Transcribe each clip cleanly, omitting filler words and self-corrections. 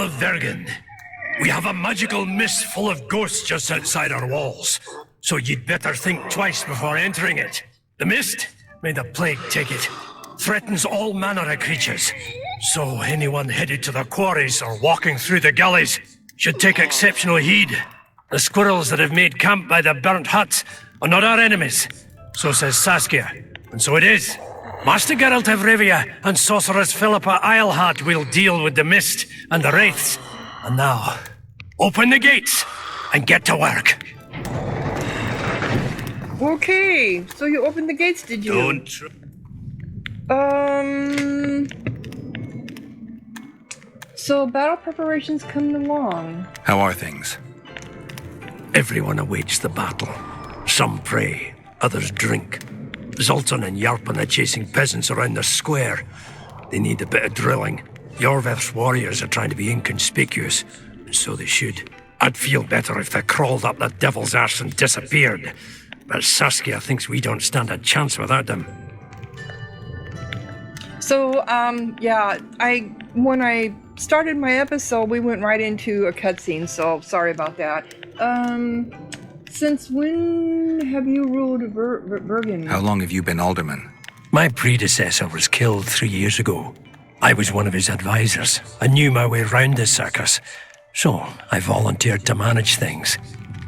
Earl of Vergen. We have a magical mist full of ghosts just outside our walls, so you'd better think twice before entering it. The mist, may the plague take it, threatens all manner of creatures. So anyone headed to the quarries or walking through the gullies should take exceptional heed. The squirrels that have made camp by the burnt huts are not our enemies, so says Saskia, and so it is. Master Geralt of Rivia and Sorceress Philippa Eilhart will deal with the mist and the wraiths. And now, open the gates and get to work. Okay, so you opened the gates, did you? So battle preparations coming along. How are things? Everyone awaits the battle. Some pray, others drink. Zoltan and Yarpan are chasing peasants around the square. They need a bit of drilling. Jorveth's warriors are trying to be inconspicuous, and so they should. I'd feel better if they crawled up the devil's arse and disappeared. But Saskia thinks we don't stand a chance without them. So, yeah, when I started my episode, we went right into a cutscene, so sorry about that. Since when have you ruled Bergen? How long have you been alderman? My predecessor was killed 3 years ago. I was one of his advisors. I knew my way round the circus, so I volunteered to manage things.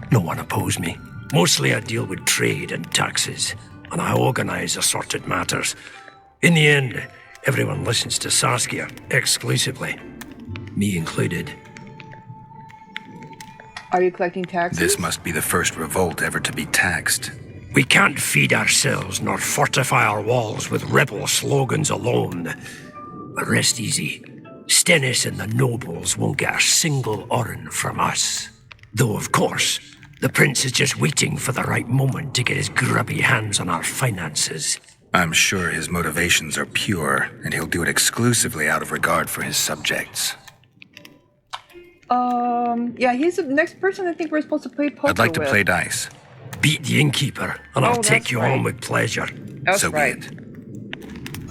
No one opposed me. Mostly I deal with trade and taxes, and I organize assorted matters. In the end, everyone listens to Saskia exclusively, me included. Are you collecting taxes? This must be the first revolt ever to be taxed. We can't feed ourselves nor fortify our walls with rebel slogans alone. But rest easy. Stennis and the nobles won't get a single oren from us. Though, of course, the prince is just waiting for the right moment to get his grubby hands on our finances. I'm sure his motivations are pure, and he'll do it exclusively out of regard for his subjects. Yeah, he's the next person I think we're supposed to play poker with. I'd like to play dice. Beat the innkeeper, and I'll take you home with pleasure. That's so right. be it.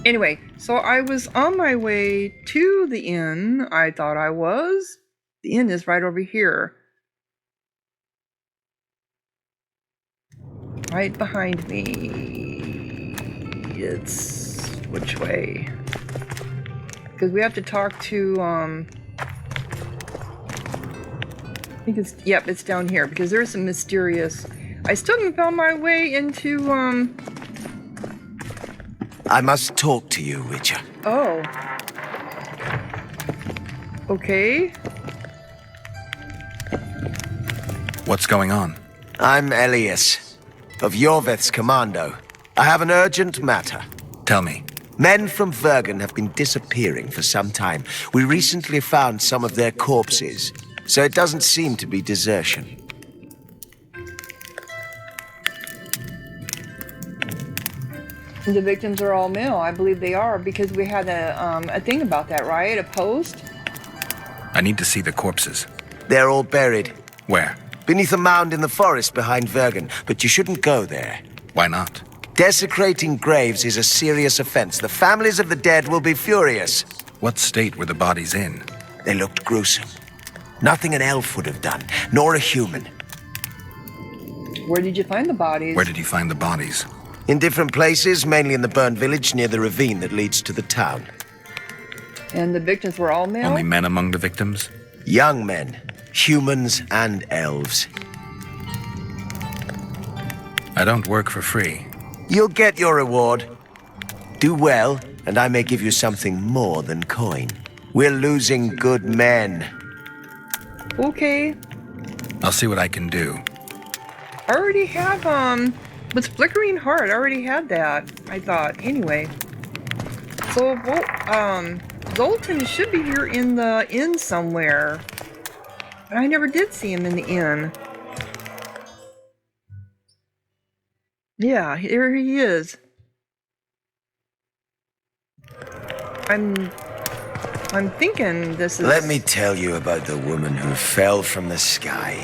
Anyway, so I was on my way to the inn. I thought I was. The inn is right over here. Right behind me. It's which way? Because we have to talk to, I think it's, yep, it's down here, because there's some mysterious... I still haven't found my way into, I must talk to you, Witcher. Oh. Okay. What's going on? I'm Elias, of Jorveth's commando. I have an urgent matter. Tell me. Men from Vergen have been disappearing for some time. We recently found some of their corpses, so it doesn't seem to be desertion. The victims are all male. I believe they are, because we had a thing about that, right? A post? I need to see the corpses. They're all buried. Where? Beneath a mound in the forest behind Vergen, but you shouldn't go there. Why not? Desecrating graves is a serious offense. The families of the dead will be furious. What state were the bodies in? They looked gruesome. Nothing an elf would have done, nor a human. Where did you find the bodies? Where did you find the bodies? In different places, mainly in the burned village near the ravine that leads to the town. And the victims were all male? Only men among the victims? Young men, humans and elves. I don't work for free. You'll get your reward. Do well, and I may give you something more than coin. We're losing good men. Okay. I'll see what I can do. I already have, with Flickering Heart, I already had that, I thought. Anyway. So, Zoltan should be here in the inn somewhere. But I never did see him in the inn. Yeah, here he is. I'm thinking this is... Let me tell you about the woman who fell from the sky.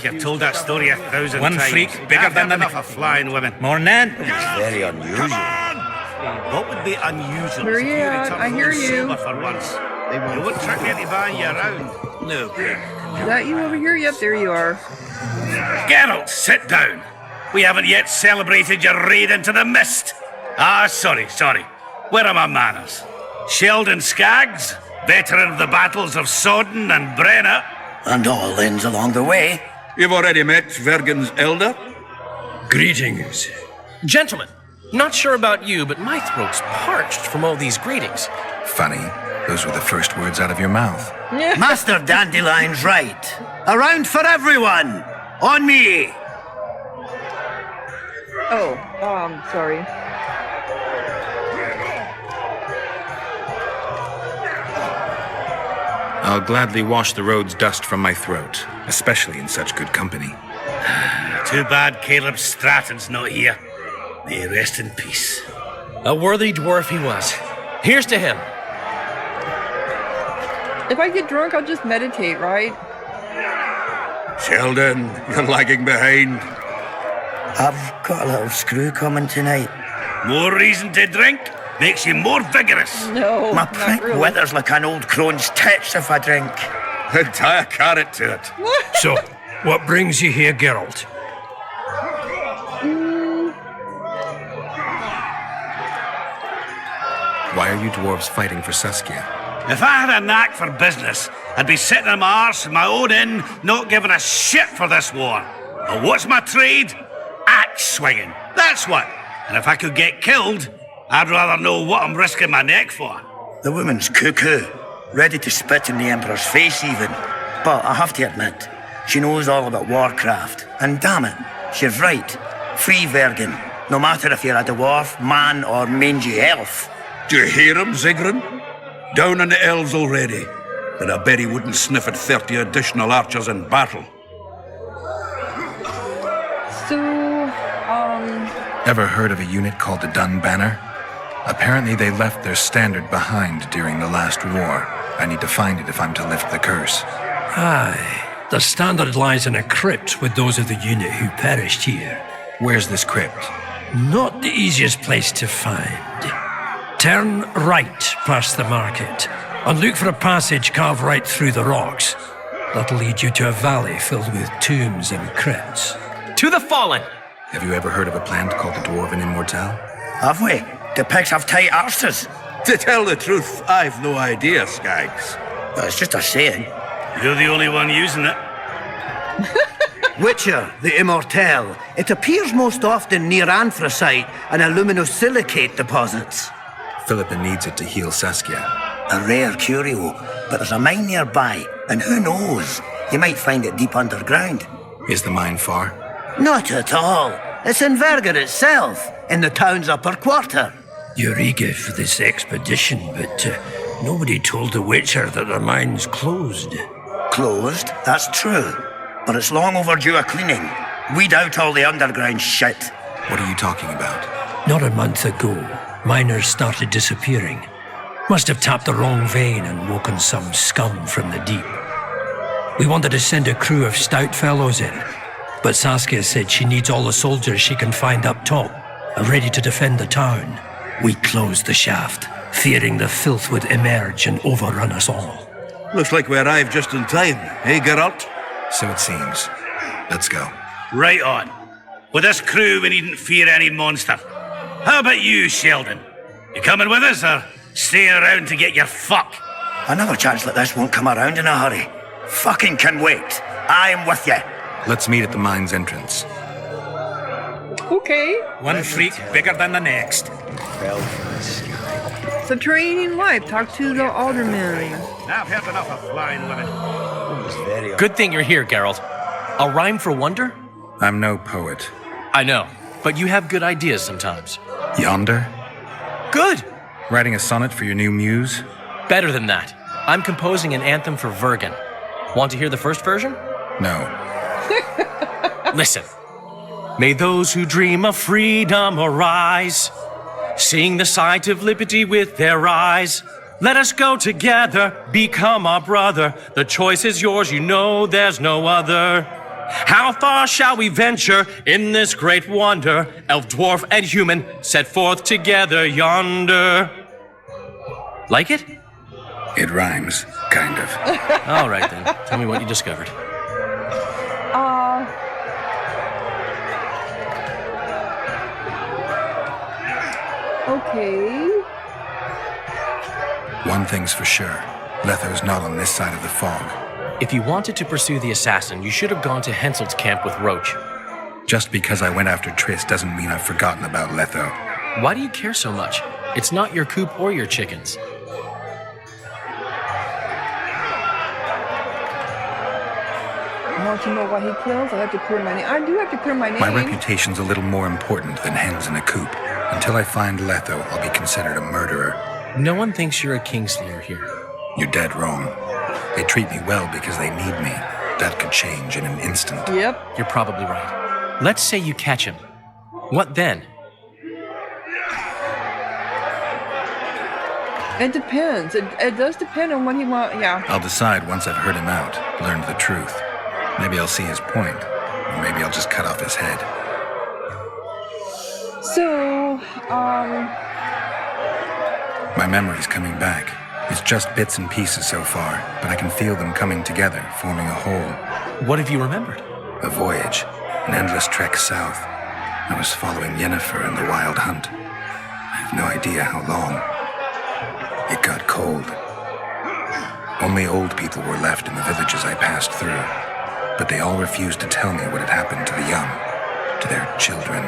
You've told that story 1,000 times. One freak bigger than the enough of flying women. More than that. It's very unusual. What would be unusual? Where if you you at? returned I hear home you. sober for once? They You won't. won't trick me into buying you around. No. Is that you over here? Yep, there you are. Geralt, sit down. We haven't yet celebrated your raid into the mist. Ah, sorry. Where are my manners? Sheldon Skaggs, veteran of the battles of Sodden and Brenna. And all ends along the way. You've already met Vergen's elder? Greetings. Gentlemen, not sure about you, but my throat's parched from all these greetings. Funny, those were the first words out of your mouth. Master Dandelion's right. Around for everyone. On me. Oh, sorry. I'll gladly wash the road's dust from my throat, especially in such good company. Too bad Caleb Stratton's not here. May he rest in peace. A worthy dwarf he was. Here's to him. If I get drunk, I'll just meditate, right? Sheldon, you're lagging behind. I've got a little screw coming tonight. More reason to drink makes you more vigorous. No, My not prick really. withers like an old crone's tits if I drink. And tie a carrot to it. So, what brings you here, Geralt? Why are you dwarves fighting for Saskia? If I had a knack for business, I'd be sitting on my arse in my own inn, not giving a shit for this war. But what's my trade? Axe swinging. That's what. And if I could get killed, I'd rather know what I'm risking my neck for. The woman's cuckoo. Ready to spit in the Emperor's face even. But I have to admit, she knows all about warcraft. And damn it, she's right. Free Vergen. No matter if you're a dwarf, man, or mangy elf. Do you hear him, Zigrin? Down on the elves already. And I bet he wouldn't sniff at 30 additional archers in battle. So, Ever heard of a unit called the Dun Banner? Apparently they left their standard behind during the last war. I need to find it if I'm to lift the curse. Aye. The standard lies in a crypt with those of the unit who perished here. Where's this crypt? Not the easiest place to find. Turn right past the market and look for a passage carved right through the rocks. That'll lead you to a valley filled with tombs and crypts. To the fallen! Have you ever heard of a plant called the Dwarven Immortelle? Have we? The pigs have tight arses. To tell the truth, I've no idea, Skaggs. But it's just a saying. You're the only one using it. Witcher, the Immortelle. It appears most often near anthracite and aluminosilicate deposits. Philippa needs it to heal Saskia. A rare curio, but there's a mine nearby, and who knows? You might find it deep underground. Is the mine far? Not at all. It's in Vergen itself, in the town's upper quarter. You're eager for this expedition, but nobody told the Witcher that the mine's closed. Closed, that's true. But it's long overdue a cleaning. Weed out all the underground shit. What are you talking about? Not a month ago, miners started disappearing. Must have tapped the wrong vein and woken some scum from the deep. We wanted to send a crew of stout fellows in, but Saskia said she needs all the soldiers she can find up top and ready to defend the town. We closed the shaft, fearing the filth would emerge and overrun us all. Looks like we arrived just in time, eh, Geralt? So it seems. Let's go. Right on. With this crew, we needn't fear any monster. How about you, Sheldon? You coming with us, or staying around to get your fuck? Another chance like this won't come around in a hurry. Fucking can wait. I am with you. Let's meet at the mine's entrance. okay. One freak bigger than the next. Subterranean life. Talk to the alderman. I've heard enough of flying women. Good thing you're here, Geralt. A rhyme for wonder? I'm no poet. I know, but you have good ideas sometimes. Yonder? Good! Writing a sonnet for your new muse? Better than that. I'm composing an anthem for Vergen. Want to hear the first version? No. Listen. May those who dream of freedom arise, seeing the sight of liberty with their eyes. Let us go together, become our brother. The choice is yours, you know there's no other. How far shall we venture in this great wonder? Elf, dwarf, and human set forth together yonder. Like it? It rhymes, kind of. All right then. Tell me what you discovered. Okay. One thing's for sure. Letho's not on this side of the fog. If you wanted to pursue the assassin, you should have gone to Henselt's camp with Roach. Just because I went after Triss doesn't mean I've forgotten about Letho. Why do you care so much? It's not your coop or your chickens. I want to know why he kills. I have to clear my name. I do have to clear my name. My reputation's a little more important than hens in a coop. Until I find Letho, I'll be considered a murderer. No one thinks you're a kingslayer here. You're dead wrong. They treat me well because they need me. That could change in an instant. Yep. You're probably right. Let's say you catch him. What then? It depends. It does depend on what he wants. Yeah. I'll decide once I've heard him out, learned the truth. Maybe I'll see his point, or maybe I'll just cut off his head. So, My memory's coming back. It's just bits and pieces so far, but I can feel them coming together, forming a whole. What have you remembered? A voyage, an endless trek south. I was following Yennefer in the Wild Hunt. I have no idea how long. It got cold. Only old people were left in the villages I passed through, but they all refused to tell me what had happened to the young, to their children.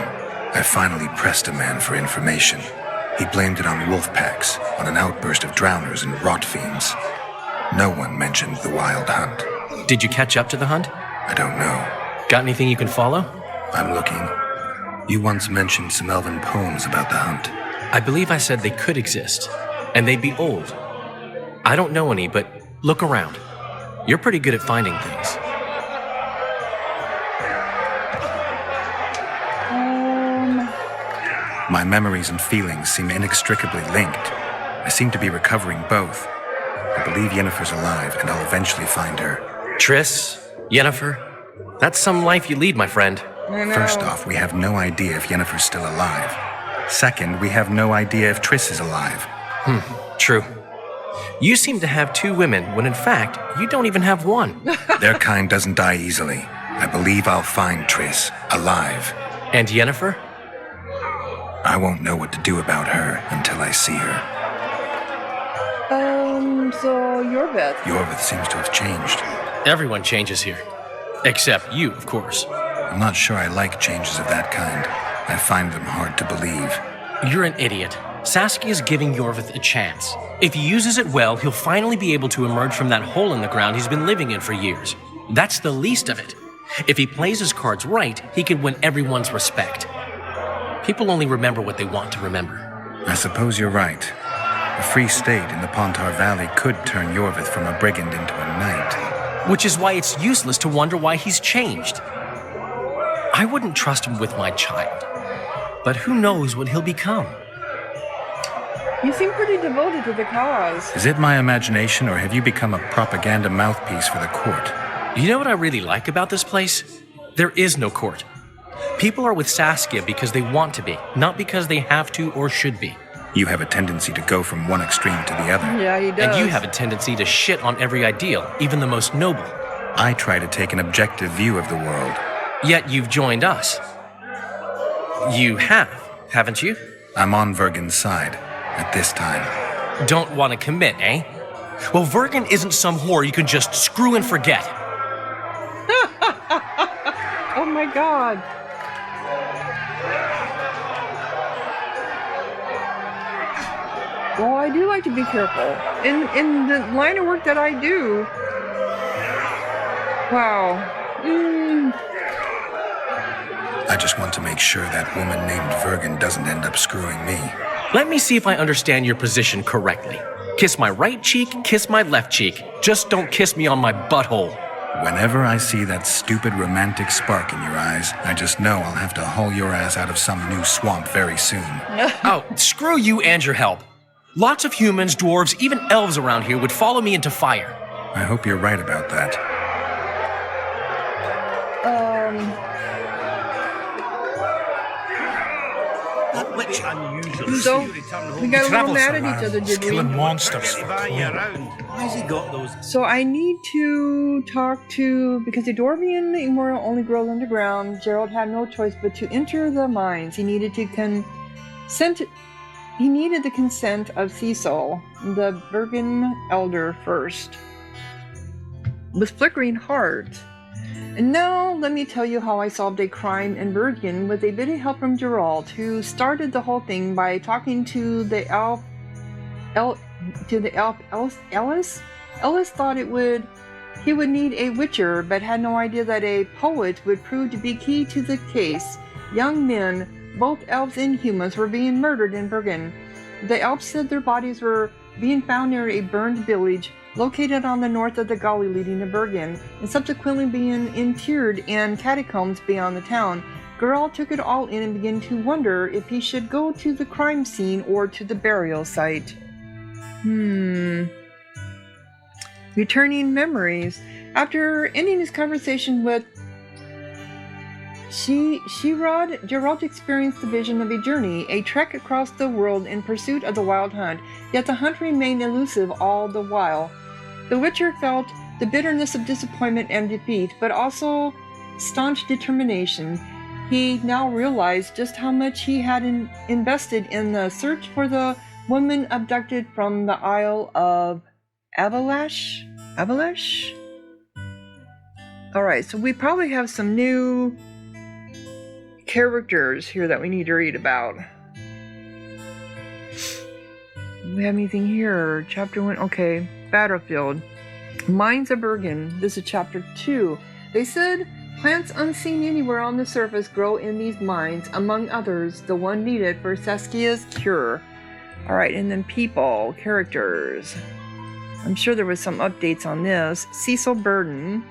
I finally pressed a man for information. He blamed it on wolf packs, on an outburst of drowners and rot fiends. No one mentioned the Wild Hunt. Did you catch up to the hunt? I don't know. Got anything you can follow? I'm looking. You once mentioned some elven poems about the hunt. I believe I said they could exist, and they'd be old. I don't know any, but look around. You're pretty good at finding things. My memories and feelings seem inextricably linked. I seem to be recovering both. I believe Yennefer's alive, and I'll eventually find her. Triss, Yennefer, that's some life you lead, my friend. I know. First off, we have no idea if Yennefer's still alive. Second, we have no idea if Triss is alive. True. You seem to have two women, when in fact, you don't even have one. Their kind doesn't die easily. I believe I'll find Triss, alive. And Yennefer? I won't know what to do about her until I see her. So Yorvith. Yorvith seems to have changed. Everyone changes here. Except you, of course. I'm not sure I like changes of that kind. I find them hard to believe. You're an idiot. Saskia's giving Yorvith a chance. If he uses it well, he'll finally be able to emerge from that hole in the ground he's been living in for years. That's the least of it. If he plays his cards right, he can win everyone's respect. People only remember what they want to remember. I suppose you're right. A free state in the Pontar Valley could turn Yorvith from a brigand into a knight. Which is why it's useless to wonder why he's changed. I wouldn't trust him with my child. But who knows what he'll become? You seem pretty devoted to the cause. Is it my imagination, or have you become a propaganda mouthpiece for the court? You know what I really like about this place? There is no court. People are with Saskia because they want to be, not because they have to or should be. You have a tendency to go from one extreme to the other. Yeah, he does. And you have a tendency to shit on every ideal, even the most noble. I try to take an objective view of the world. Yet you've joined us. You have, haven't you? I'm on Vergen's side, at this time. Don't want to commit, eh? Well, Vergen isn't some whore you can just screw and forget. Oh my god. Well, I do like to be careful. In the line of work that I do. Wow. I just want to make sure that woman named Vergen doesn't end up screwing me. Let me see if I understand your position correctly. Kiss my right cheek, kiss my left cheek. Just don't kiss me on my butthole. Whenever I see that stupid romantic spark in your eyes, I just know I'll have to haul your ass out of some new swamp very soon. Oh, screw you and your help. Lots of humans, dwarves, even elves around here would follow me into fire. I hope you're right about that. Which unusual. So, we got a little Travels mad at around, each other, did we? killing monsters for Buy you clothing. around. Why's he got those? So I need to talk to, because the Dwarvian immortal only grows underground, Geralt had no choice but to enter the mines. He needed the consent of Cecil, the Bergen Elder, first. With flickering heart. And now let me tell you how I solved a crime in Bergen with a bit of help from Geralt, who started the whole thing by talking to the elf Ellis. Ellis thought he would need a witcher, but had no idea that a poet would prove to be key to the case. Young men, both elves and humans, were being murdered in Bergen. The elves said their bodies were being found near a burned village located on the north of the gully leading to Bergen, and subsequently being interred in catacombs beyond the town. Geralt took it all in and began to wonder if he should go to the crime scene or to the burial site. Returning memories. After ending his conversation with Shirod, Geralt experienced the vision of a journey, a trek across the world in pursuit of the wild hunt, yet the hunt remained elusive all the while. The Witcher felt the bitterness of disappointment and defeat, but also staunch determination. He now realized just how much he had invested in the search for the woman abducted from the Isle of Avalash? Alright, so we probably have some new characters here that we need to read about. Do we have anything here? Chapter 1, okay. Battlefield. Mines of Bergen. This is chapter 2. They said plants unseen anywhere on the surface grow in these mines, among others, the one needed for Saskia's cure. Alright, and then people, characters. I'm sure there was some updates on this. Cecil Burden.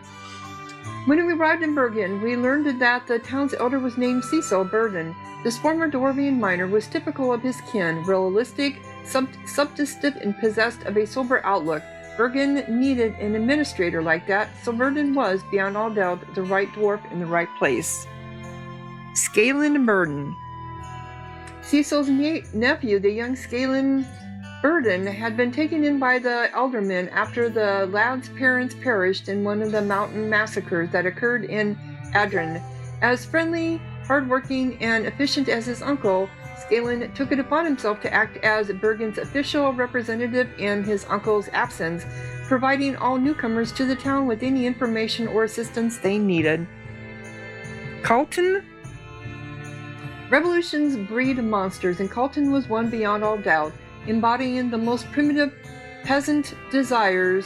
When we arrived in Bergen, we learned that the town's elder was named Cecil Burden. This former Dwarvian miner was typical of his kin, realistic, substantive, and possessed of a sober outlook. Bergen needed an administrator like that, so Burden was, beyond all doubt, the right dwarf in the right place. Scalen Burden. Cecil's nephew, the young Scalen Burden, had been taken in by the aldermen after the lad's parents perished in one of the mountain massacres that occurred in Adren. As friendly, hardworking, and efficient as his uncle, Scalen took it upon himself to act as Bergen's official representative in his uncle's absence, providing all newcomers to the town with any information or assistance they needed. Carlton? Revolutions breed monsters, and Carlton was one beyond all doubt, embodying the most primitive peasant desires,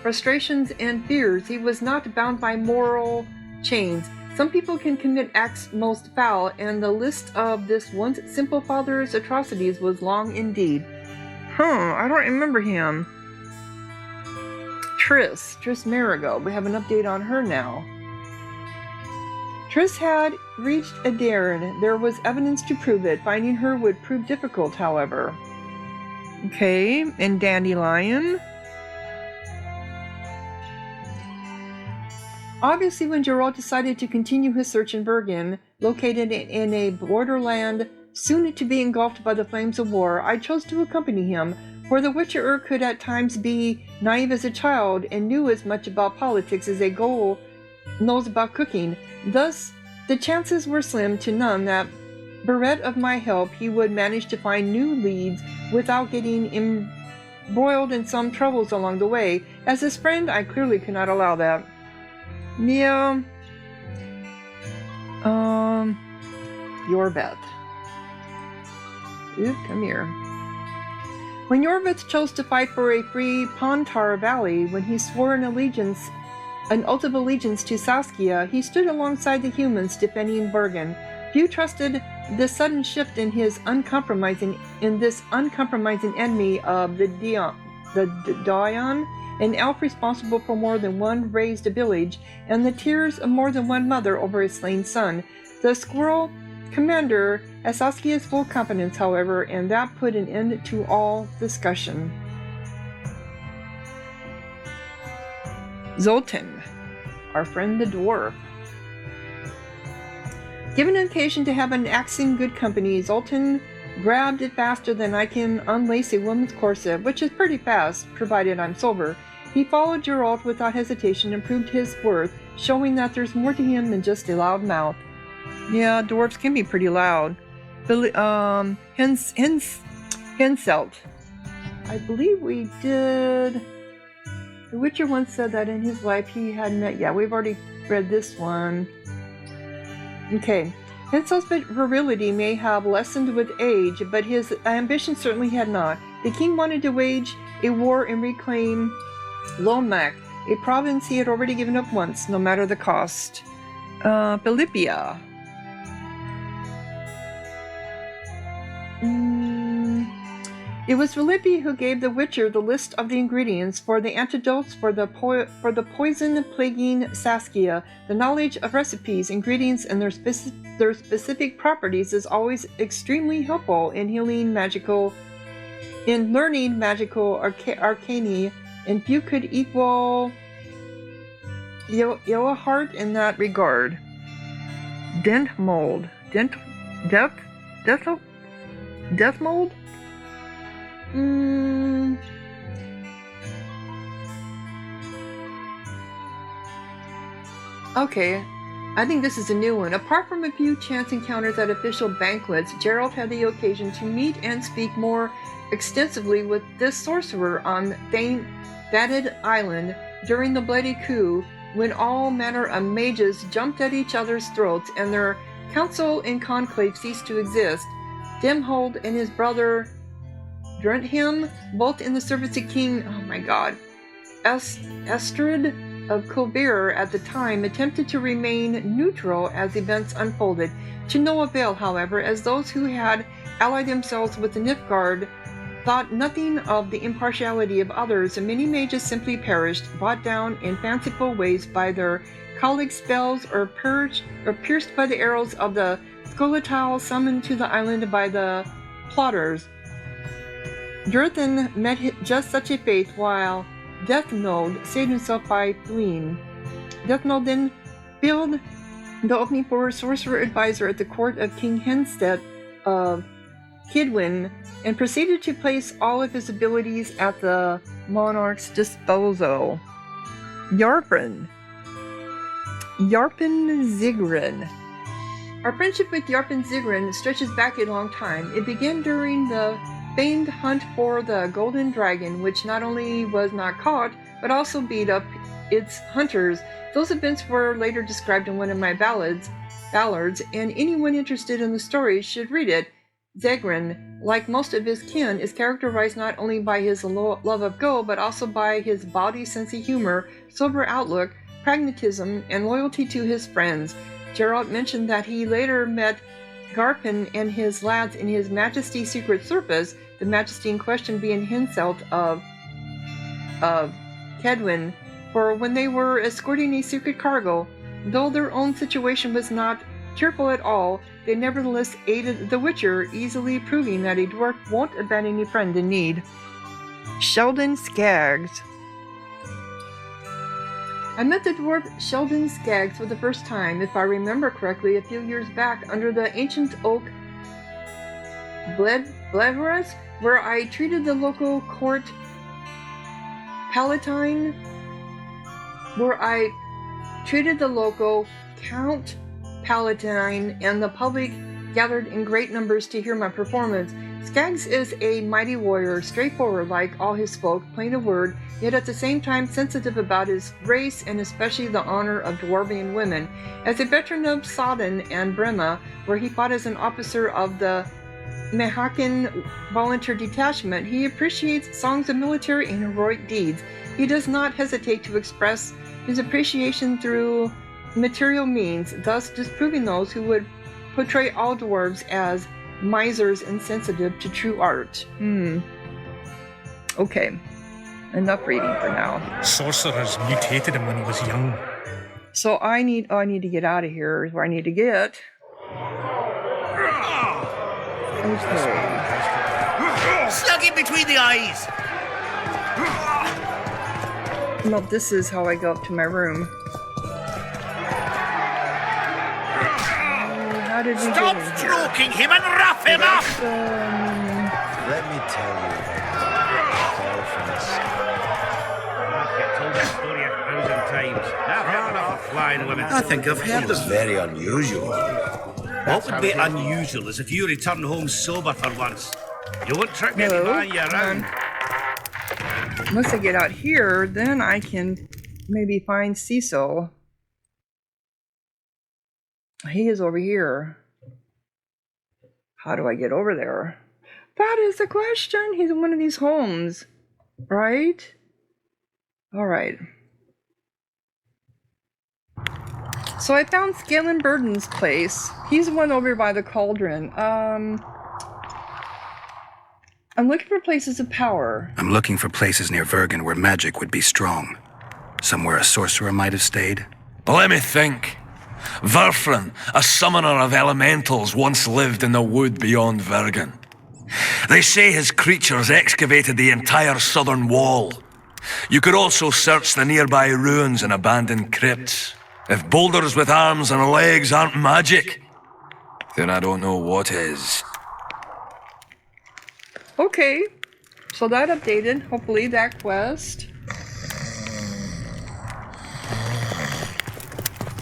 frustrations, and fears. He was not bound by moral chains. Some people can commit acts most foul, and the list of this once simple father's atrocities was long indeed. I don't remember him. Triss Marigold. We have an update on her now. Triss had reached Adairn. There was evidence to prove it. Finding her would prove difficult, however. Okay, and Dandelion. Obviously, when Geralt decided to continue his search in Bergen, located in a borderland soon to be engulfed by the flames of war, I chose to accompany him, for the Witcher could at times be naive as a child and knew as much about politics as a ghoul knows about cooking. Thus, the chances were slim to none that, bereft of my help, he would manage to find new leads without getting embroiled in some troubles along the way. As his friend, I clearly could not allow that. Yeah. Yorveth. Ooh, come here. When Yorveth chose to fight for a free Pontar Valley, when he swore an oath of allegiance to Saskia, he stood alongside the humans defending Bergen. Few trusted this sudden shift in this uncompromising enemy of the Dayan, an elf responsible for more than one razed village, and the tears of more than one mother over a slain son. The squirrel commander has Saskia's full confidence, however, and that put an end to all discussion. Zoltan, our friend the dwarf. Given an occasion to have an axe in good company, Zoltan grabbed it faster than I can unlace a woman's corset, which is pretty fast, provided I'm sober. He followed Geralt without hesitation and proved his worth, showing that there's more to him than just a loud mouth. Yeah, dwarves can be pretty loud. Henselt. I believe we did... The Witcher once said that in his life he had met... Yeah, we've already read this one. Okay. Henselt's virility may have lessened with age, but his ambition certainly had not. The king wanted to wage a war and reclaim Lomac, a province he had already given up once, no matter the cost. Philippia. It was Philippi who gave the Witcher the list of the ingredients for the antidotes for the poison plaguing Saskia. The knowledge of recipes, ingredients, and their specific properties is always extremely helpful in learning magical arcane, and few could equal Eohart in that regard. Death mold. Okay, I think this is a new one. Apart from a few chance encounters at official banquets, Geralt had the occasion to meet and speak more extensively with this sorcerer on Thatted Island during the Bloody Coup, when all manner of mages jumped at each other's throats and their council and conclave ceased to exist. Demhold and his brother Drunthim, both in the service of King, Estrid of Colbert at the time, attempted to remain neutral as events unfolded, to no avail, however, as those who had allied themselves with the Nilfgaard thought nothing of the impartiality of others, and many mages simply perished, brought down in fanciful ways by their colleagues' spells, or pierced by the arrows of the Skeletal summoned to the island by the plotters. Durthan met just such a fate, while Deathnode saved himself by fleeing. Deathnode then filled the opening for sorcerer advisor at the court of King Henstedt of Kidwin, and proceeded to place all of his abilities at the monarch's disposal. Yarpen Zigrin. Our friendship with Yarpen Zigrin stretches back a long time. It began during the famed hunt for the Golden Dragon, which not only was not caught, but also beat up its hunters. Those events were later described in one of my ballads, and anyone interested in the story should read it. Zegrin, like most of his kin, is characterized not only by his love of go, but also by his bawdy sense of humor, sober outlook, pragmatism, and loyalty to his friends. Geralt mentioned that he later met Garpin and his lads in his Majesty's Secret Service, the Majesty in question being Henselt of Kedwin, for when they were escorting a secret cargo. Though their own situation was not cheerful at all, they nevertheless aided the Witcher, easily proving that a dwarf won't abandon a friend in need. Sheldon Skaggs. I met the dwarf Sheldon Skaggs for the first time, if I remember correctly, a few years back under the ancient oak Bleveras, where I treated the local court palatine, where I treated the local Count Palatine, and the public gathered in great numbers to hear my performance. Skaggs is a mighty warrior, straightforward like all his folk, plain of word, yet at the same time sensitive about his race and especially the honor of dwarvian women. As a veteran of Sodden and Brema, where he fought as an officer of the Mehakan Volunteer Detachment, he appreciates songs of military and heroic deeds. He does not hesitate to express his appreciation through material means, thus disproving those who would portray all dwarves as misers insensitive to true art. Okay. Enough reading for now. Sorcerers mutated him when he was young. So I need to get out of here, is where I need to get. Okay. Slug it between the eyes! Well, this is how I go up to my room. did we Stop get in here? stroking him and rough him up! Let me tell you about fell from the sky. I've told that story 1,000 times. I've heard enough of flying women. I think I've heard It's of it. very unusual. What would be unusual is if you return home sober for once. You won't trick me No, into buying you around. Once I get out here, then I can maybe find Cecil. He is over here. How do I get over there? That is the question. He's in one of these homes, right? All right. So I found Scanlan Burden's place. He's the one over by the cauldron. I'm looking for places of power. I'm looking for places near Vergen where magic would be strong. Somewhere a sorcerer might have stayed. Let me think. Verfrin, a summoner of elementals, once lived in the wood beyond Vergen. They say his creatures excavated the entire southern wall. You could also search the nearby ruins and abandoned crypts. If boulders with arms and legs aren't magic, then I don't know what is. Okay, so that updated, hopefully, that quest.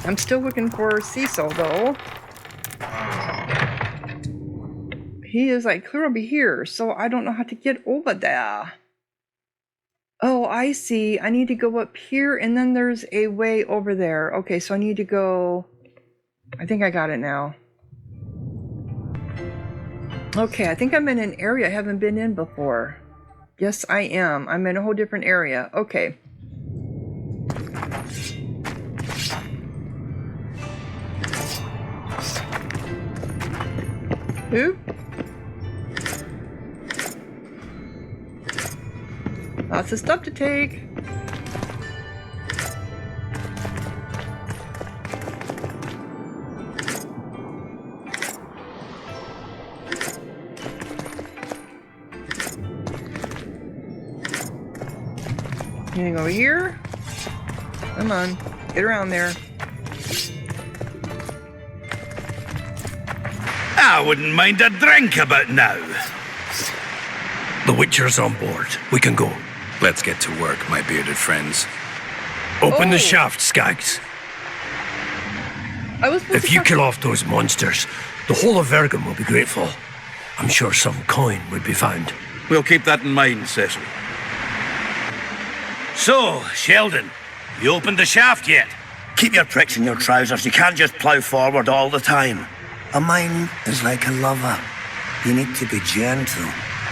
I'm still looking for Cecil, though. He is like clear over here, so I don't know how to get over there. Oh, I see. I need to go up here, and then there's a way over there. Okay, so I need to go... I think I got it now. Okay, I think I'm in an area I haven't been in before. Yes, I am. I'm in a whole different area. Okay. Who? Lots of stuff to take. Anything over here? Come on, get around there. I wouldn't mind a drink about now. The Witcher's on board. We can go. Let's get to work, my bearded friends. Open the Oh. shaft, Skags. I was supposed If to you talk- kill off those monsters, the whole of Vergen will be grateful. I'm sure some coin would be found. We'll keep that in mind, Cecil. So, Sheldon, you opened the shaft yet? Keep your pricks in your trousers. You can't just plough forward all the time. A mine is like a lover. You need to be gentle,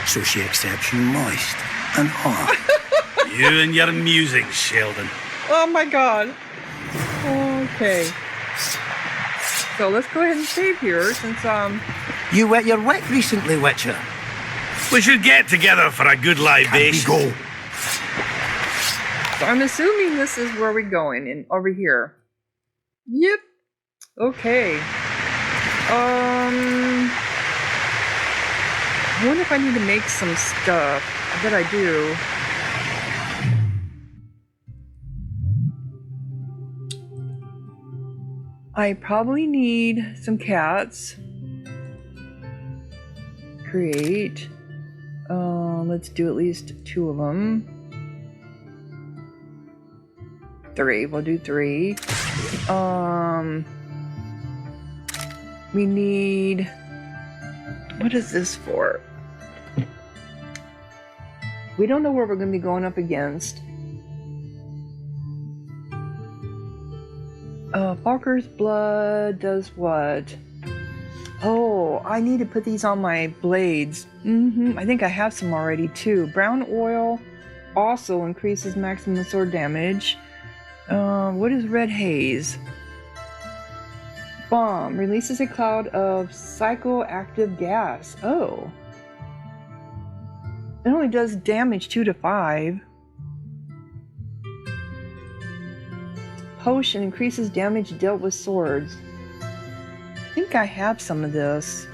so she accepts you moist and hot. You and your musings, Sheldon. Oh my god. Okay. So let's go ahead and save here since You wet your wet recently, Witcher. We should get together for a good libation. Go. so I'm assuming this is where we're going in over here. Yep. Okay. I wonder if I need to make some stuff. I bet I do. I probably need some cats. Create. Let's do at least 2 of them. 3. We'll do 3. We need... What is this for? We don't know where we're going to be going up against. Falker's blood does what? Oh, I need to put these on my blades. I think I have some already too. Brown oil also increases maximum sword damage. What is red haze? Bomb releases a cloud of psychoactive gas. Oh. It only does damage 2 to 5. Potion increases damage dealt with swords. I think I have some of this.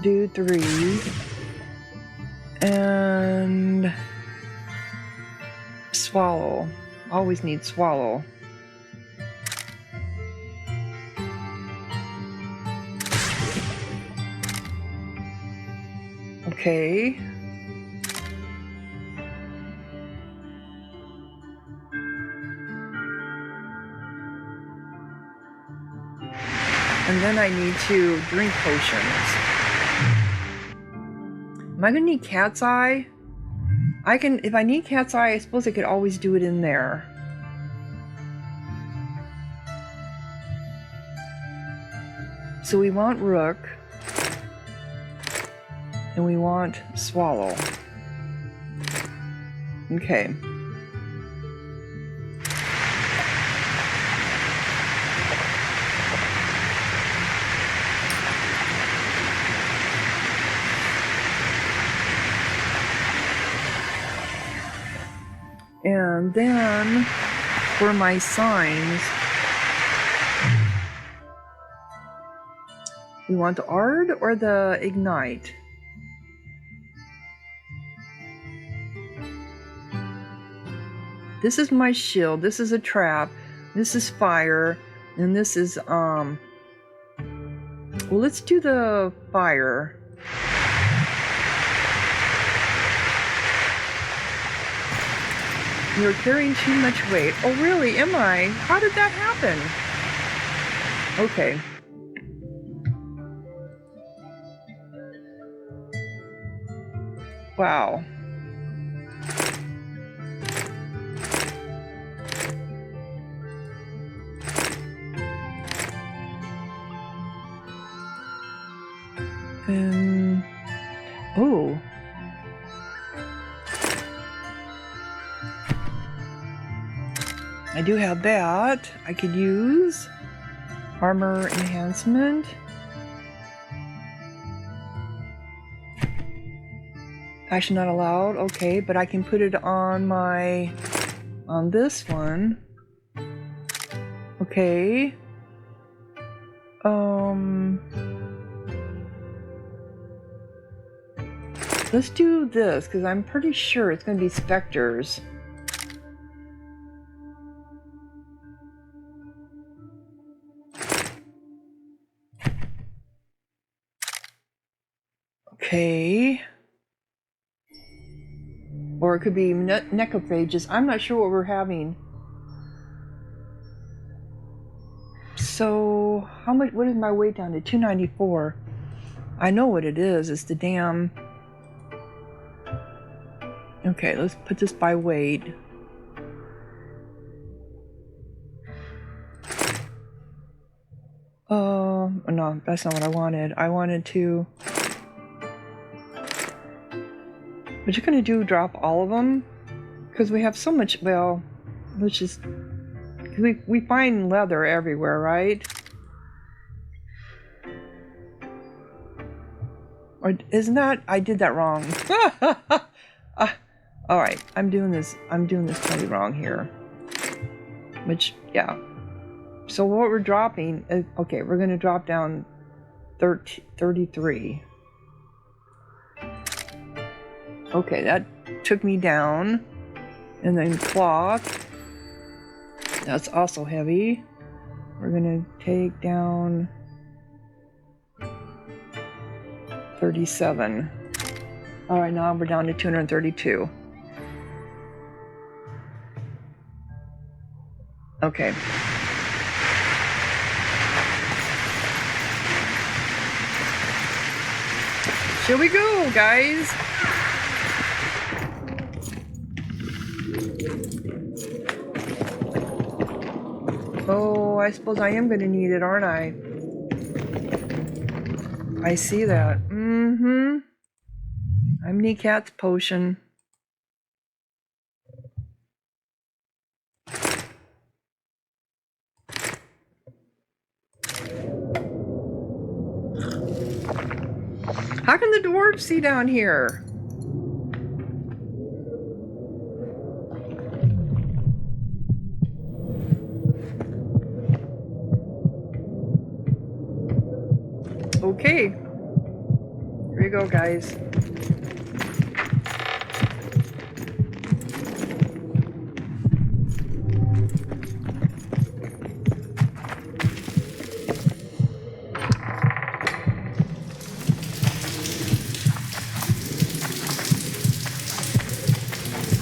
Do 3. And swallow. Always need swallow. Okay. And then I need to drink potions. Am I gonna need cat's eye? If I need cat's eye, I suppose I could always do it in there. So we want rook. And we want swallow. Okay. And then for my signs, we want the Ard or the Ignite? This is my shield, this is a trap, this is fire, and this is, well, let's do the fire. You're carrying too much weight. Oh, really? Am I? How did that happen? Okay. Wow. Oh. I do have that. I could use armor enhancement. Actually not allowed. Okay, but I can put it on on this one. Okay. Let's do this, because I'm pretty sure it's going to be specters. Okay. Or it could be necrophages. I'm not sure what we're having. So, how much? What is my weight down to? 294. I know what it is. It's the damn... Okay, let's put this by weight. No, that's not what I wanted. I wanted to... What you're gonna do, drop all of them? Because we have so much, well, let's just... We find leather everywhere, right? Or isn't that... I did that wrong. Alright, I'm doing this totally wrong here. Which, yeah. So what we're dropping, okay, we're gonna drop down 33. Okay, that took me down. And then cloth. That's also heavy. We're gonna take down 37. Alright, now we're down to 232. Okay. Here we go, guys. Oh, I suppose I am going to need it, aren't I? I see that. Mm-hmm. I'm Kneecat's potion. How can the dwarves see down here? Okay. Here we go, guys.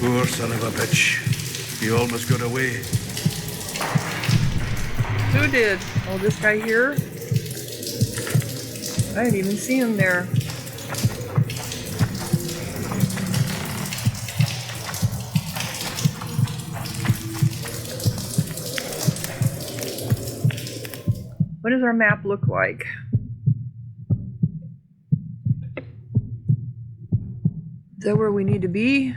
Poor son of a bitch. He almost got away. Who did? Oh, this guy here? I didn't even see him there. What does our map look like? Is that where we need to be?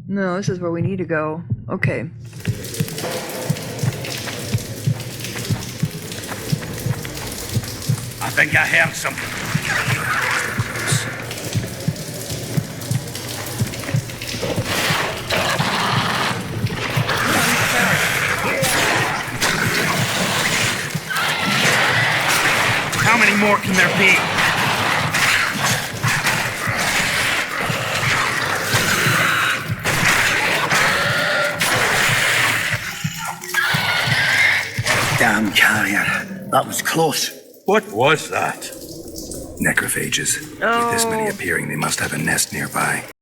No, this is where we need to go. Okay. I think I heard something. How many more can there be? Damn carrier. That was close. What was that? Necrophages. With this many appearing, they must have a nest nearby.